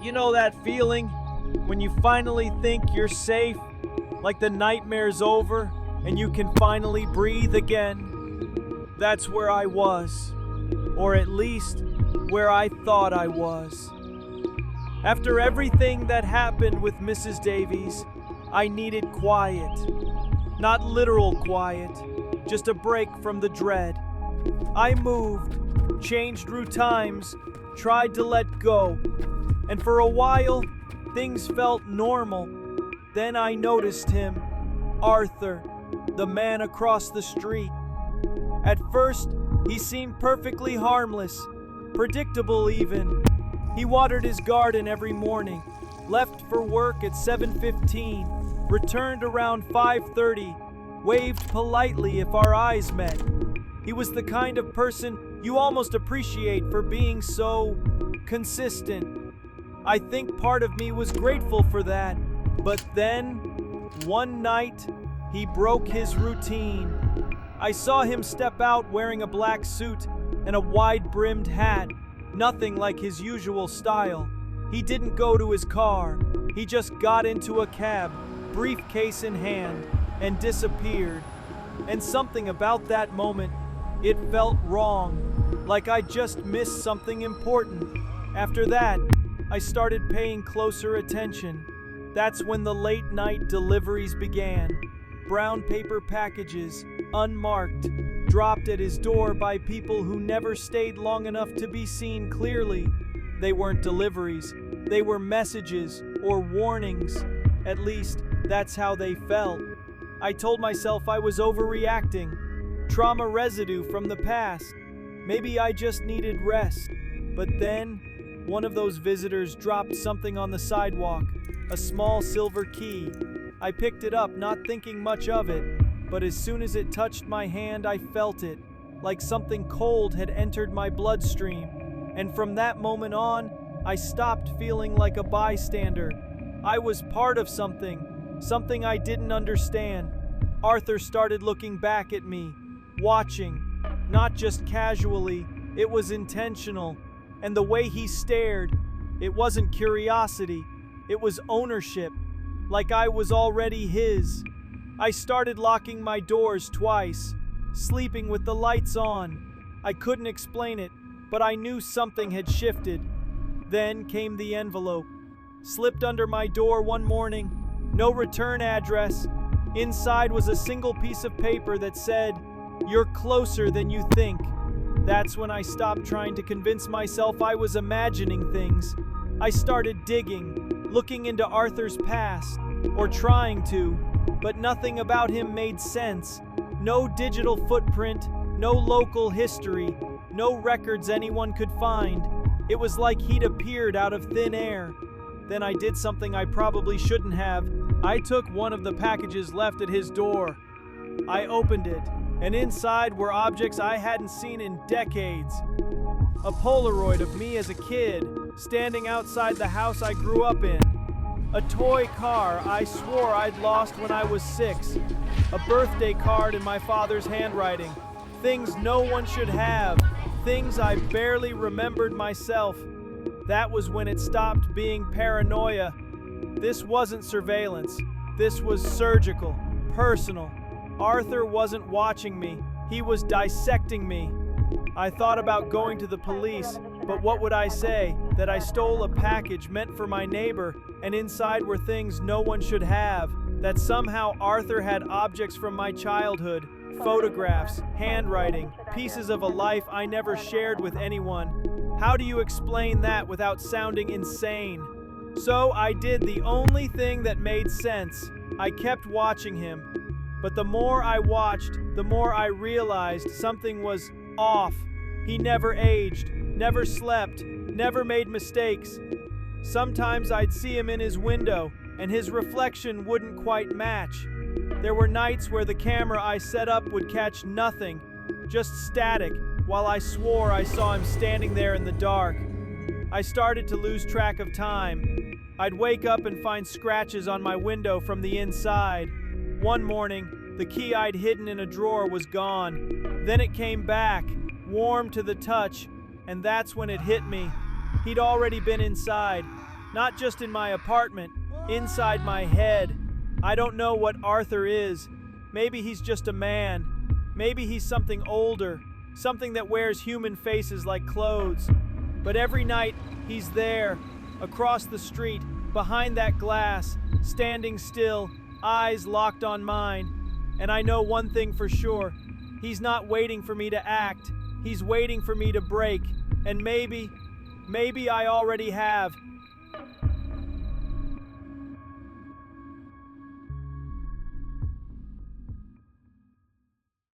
You know that feeling when you finally think you're safe, like the nightmare's over and you can finally breathe again? That's where I was, or at least where I thought I was. After everything that happened with Mrs. Davies, I needed quiet. Not literal quiet, just a break from the dread. I moved, changed routines, tried to let go, and for a while, things felt normal. Then I noticed him, Arthur, the man across the street. At first, he seemed perfectly harmless, predictable even. He watered his garden every morning, left for work at 7:15, returned around 5:30, waved politely if our eyes met. He was the kind of person you almost appreciate for being so consistent. I think part of me was grateful for that, but then, one night, he broke his routine. I saw him step out wearing a black suit and a wide-brimmed hat, nothing like his usual style. He didn't go to his car. He just got into a cab, briefcase in hand, and disappeared. And something about that moment, it felt wrong, like I just missed something important. After that, I started paying closer attention. That's when the late-night deliveries began. Brown paper packages, unmarked, dropped at his door by people who never stayed long enough to be seen clearly. They weren't deliveries, they were messages or warnings. At least, that's how they felt. I told myself I was overreacting. Trauma residue from the past. Maybe I just needed rest. But then, one of those visitors dropped something on the sidewalk, a small silver key. I picked it up, not thinking much of it, but as soon as it touched my hand, I felt it, like something cold had entered my bloodstream. And from that moment on, I stopped feeling like a bystander. I was part of something I didn't understand. Arthur started looking back at me, watching, not just casually, it was intentional. And the way he stared, it wasn't curiosity, it was ownership, like I was already his. I started locking my doors twice, sleeping with the lights on. I couldn't explain it, but I knew something had shifted. Then came the envelope. Slipped under my door one morning, no return address. Inside was a single piece of paper that said, "You're closer than you think." That's when I stopped trying to convince myself I was imagining things. I started digging, looking into Arthur's past, or trying to, but nothing about him made sense. No digital footprint, no local history, no records anyone could find. It was like he'd appeared out of thin air. Then I did something I probably shouldn't have. I took one of the packages left at his door. I opened it, and inside were objects I hadn't seen in decades. A Polaroid of me as a kid, standing outside the house I grew up in. A toy car I swore I'd lost when I was 6. A birthday card in my father's handwriting. Things no one should have. Things I barely remembered myself. That was when it stopped being paranoia. This wasn't surveillance. This was surgical, personal. Arthur wasn't watching me. He was dissecting me. I thought about going to the police, but what would I say? That I stole a package meant for my neighbor, and inside were things no one should have. That somehow Arthur had objects from my childhood, photographs, handwriting, pieces of a life I never shared with anyone. How do you explain that without sounding insane? So I did the only thing that made sense. I kept watching him. But the more I watched, the more I realized something was off. He never aged, never slept, never made mistakes. Sometimes I'd see him in his window, and his reflection wouldn't quite match. There were nights where the camera I set up would catch nothing, just static, while I swore I saw him standing there in the dark. I started to lose track of time. I'd wake up and find scratches on my window from the inside. One morning, the key I'd hidden in a drawer was gone. Then it came back, warm to the touch, And that's when it hit me. He'd already been inside, not just in my apartment, inside my head. I don't know what Arthur is. Maybe he's just a man. Maybe he's something older, something that wears human faces like clothes. But every night, he's there, across the street, behind that glass, standing still, eyes locked on mine. And I know one thing for sure. He's not waiting for me to act. He's waiting for me to break. And maybe I already have.